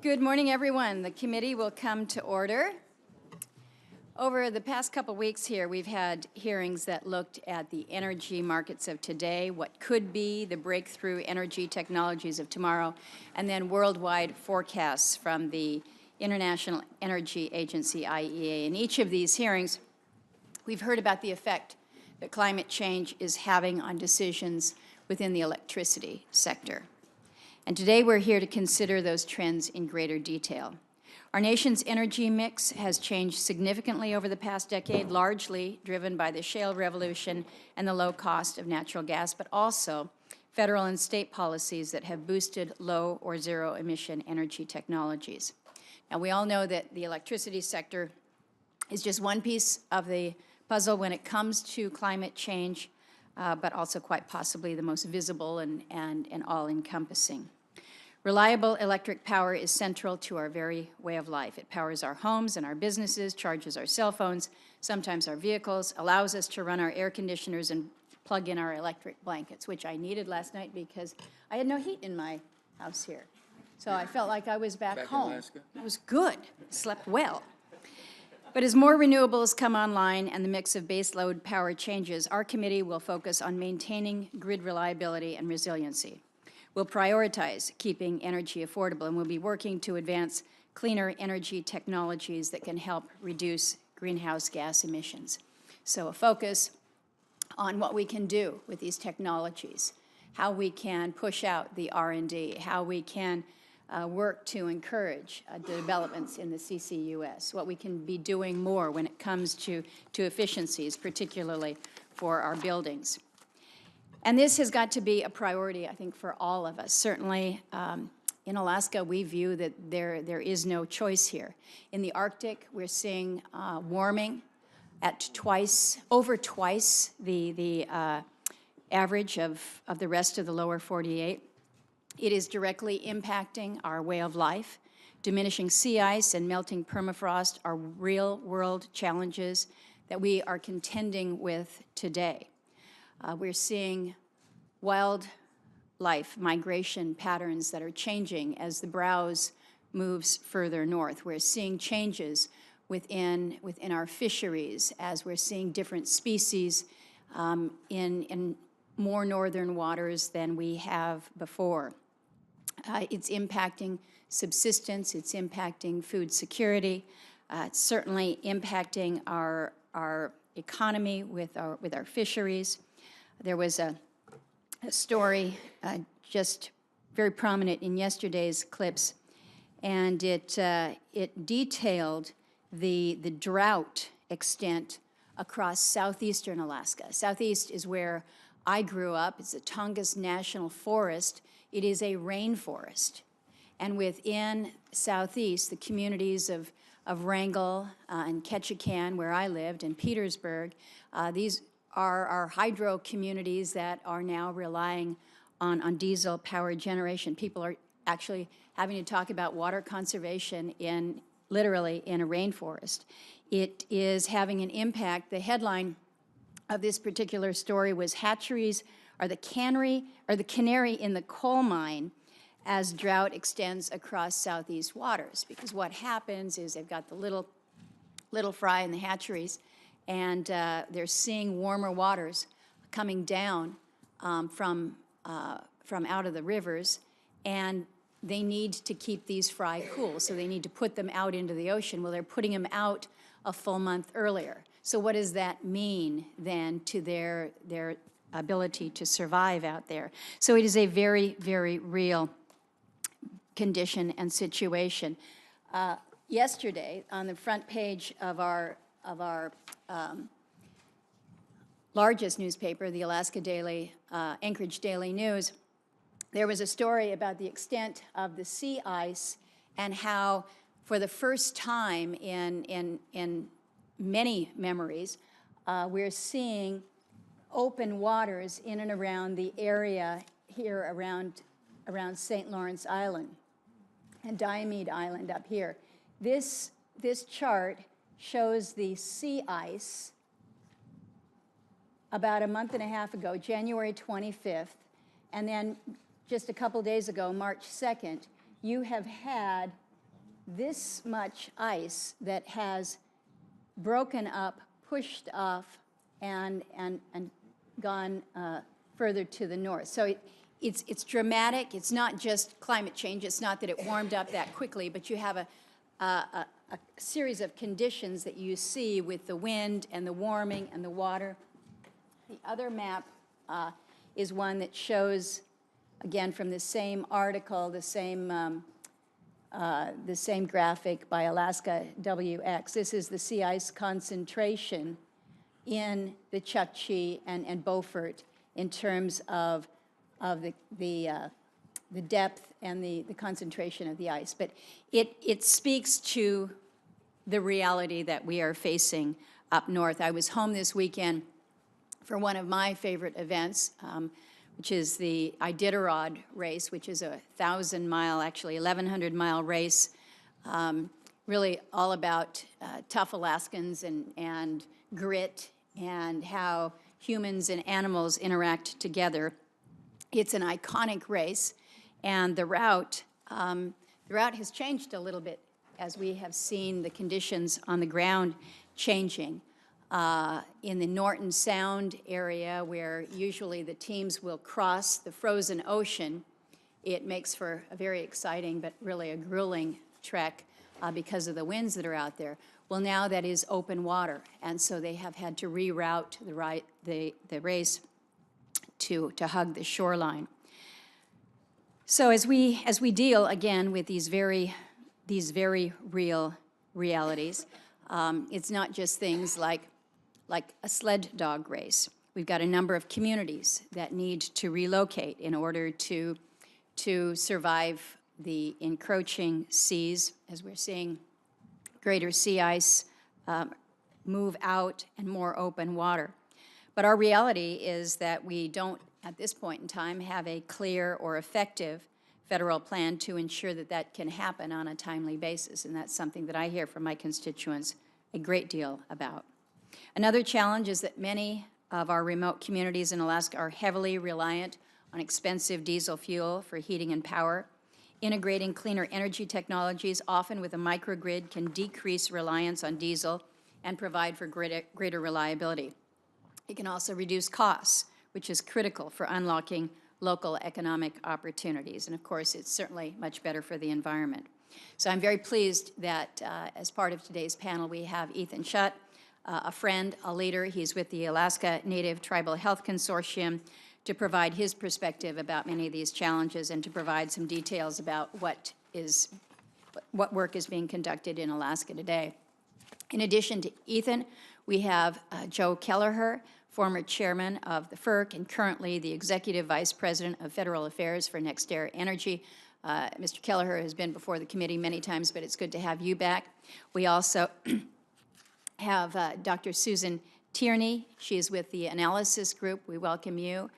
Good morning, everyone. The committee will come to order. Over the past couple weeks here, we've had hearings that looked at the energy markets of today, what could be the breakthrough energy technologies of tomorrow, and then worldwide forecasts from the International Energy Agency, IEA. In each of these hearings, we've heard about the effect that climate change is having on decisions within the electricity sector. And today we're here to consider those trends in greater detail. Our nation's energy mix has changed significantly over the past decade, largely driven by the shale revolution and the low cost of natural gas, but also federal and state policies that have boosted low or zero emission energy technologies. Now, we all know that the electricity sector is just one piece of the puzzle when it comes to climate change, but also quite possibly the most visible and all-encompassing. Reliable electric power is central to our very way of life. It powers our homes and our businesses, charges our cell phones, sometimes our vehicles, allows us to run our air conditioners and plug in our electric blankets, which I needed last night because I had no heat in my house here. So I felt like I was back home. Alaska. It was good. Slept well. But as more renewables come online and the mix of baseload power changes, our committee will focus on maintaining grid reliability and resiliency. We'll prioritize keeping energy affordable, and we'll be working to advance cleaner energy technologies that can help reduce greenhouse gas emissions. So a focus on what we can do with these technologies, how we can push out the R&D, how we can work to encourage the developments in the CCUS, what we can be doing more when it comes to efficiencies, particularly for our buildings. And this has got to be a priority, I think, for all of us. Certainly, in Alaska, we view that there is no choice here. In the Arctic, we're seeing warming at over twice the average of the rest of the lower 48. It is directly impacting our way of life. Diminishing sea ice and melting permafrost are real-world challenges that we are contending with today. We're seeing wildlife migration patterns that are changing as the browse moves further north. We're seeing changes within our fisheries as we're seeing different species in more northern waters than we have before. It's impacting subsistence, it's impacting food security, it's certainly impacting our economy with our fisheries. There was a story just very prominent in yesterday's clips, and it detailed the drought extent across southeastern Alaska. Southeast is where I grew up. It's the Tongass National Forest. It is a rainforest. And within southeast, the communities of Wrangell and Ketchikan, where I lived, and Petersburg, these are our hydro communities that are now relying on diesel power generation. People are actually having to talk about water conservation literally in a rainforest. It is having an impact. The headline of this particular story was "Hatcheries are the canary in the coal mine as drought extends across southeast waters." Because what happens is they've got the little fry in the hatcheries, and they're seeing warmer waters coming down from out of the rivers, and they need to keep these fry cool, so they need to put them out into the ocean. Well, they're putting them out a full month earlier. So what does that mean then to their ability to survive out there? So it is a very, very real condition and situation. Yesterday, on the front page of our largest newspaper, the Alaska Daily, Anchorage Daily News, there was a story about the extent of the sea ice and how, for the first time in many memories, we're seeing open waters in and around the area here around St. Lawrence Island and Diomede Island up here. This chart shows the sea ice about a month and a half ago, January 25th, and then just a couple days ago, March 2nd, you have had this much ice that has broken up, pushed off, and gone further to the north. So it's dramatic. It's not just climate change. It's not that it warmed up that quickly, but you have a series of conditions that you see with the wind and the warming and the water. The other map is one that shows, again, from the same article, the same graphic by Alaska WX. This is the sea ice concentration in the Chukchi and Beaufort in terms of the depth and the concentration of the ice. But it speaks to the reality that we are facing up north. I was home this weekend for one of my favorite events, which is the Iditarod race, which is a 1,000-mile, actually 1,100-mile race, really all about tough Alaskans and grit and how humans and animals interact together. It's an iconic race, and the route has changed a little bit as we have seen the conditions on the ground changing. In the Norton Sound area, where usually the teams will cross the frozen ocean, it makes for a very exciting but really a grueling trek because of the winds that are out there. Well, now that is open water, and so they have had to reroute the race to hug the shoreline. So as we deal again with these very real realities, it's not just things like a sled dog race. We've got a number of communities that need to relocate in order to survive the encroaching seas, as we're seeing greater sea ice move out and more open water. But our reality is that we don't, at this point in time, have a clear or effective federal plan to ensure that that can happen on a timely basis, and that's something that I hear from my constituents a great deal about. Another challenge is that many of our remote communities in Alaska are heavily reliant on expensive diesel fuel for heating and power. Integrating cleaner energy technologies, often with a microgrid, can decrease reliance on diesel and provide for greater reliability. It can also reduce costs, which is critical for unlocking local economic opportunities. And of course, it's certainly much better for the environment. So I'm very pleased that as part of today's panel, we have Ethan Schutt, a friend, a leader. He's with the Alaska Native Tribal Health Consortium to provide his perspective about many of these challenges and to provide some details about what work is being conducted in Alaska today. In addition to Ethan, we have Joe Kelleher, former chairman of the FERC and currently the executive vice president of federal affairs for NextEra Energy. Mr. Kelleher has been before the committee many times, but it's good to have you back. We also have Dr. Susan Tierney. She is with the Analysis Group. We welcome you.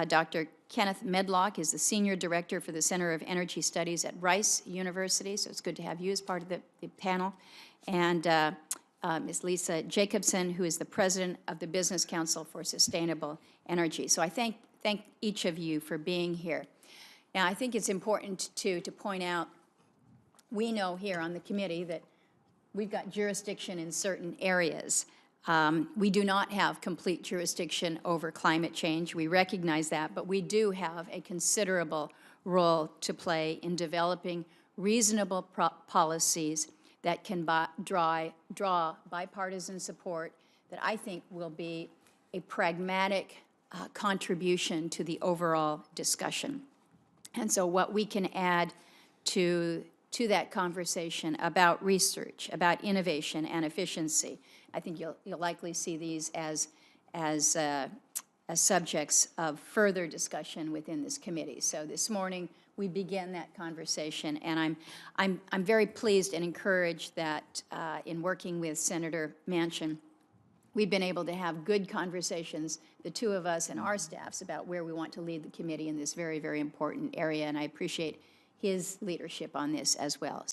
Dr. Kenneth Medlock is the Senior Director for the Center of Energy Studies at Rice University, so it's good to have you as part of the panel. And Ms. Lisa Jacobson, who is the President of the Business Council for Sustainable Energy. So I thank each of you for being here. Now, I think it's important to point out, we know here on the committee that we've got jurisdiction in certain areas. We do not have complete jurisdiction over climate change. We recognize that, but we do have a considerable role to play in developing reasonable policies that can draw bipartisan support that I think will be a pragmatic contribution to the overall discussion. And so what we can add to that conversation about research, about innovation and efficiency, I think you'll likely see these as subjects of further discussion within this committee. So this morning we begin that conversation, and I'm very pleased and encouraged that in working with Senator Manchin, we've been able to have good conversations, the two of us and our staffs, about where we want to lead the committee in this very, very important area, and I appreciate his leadership on this as well.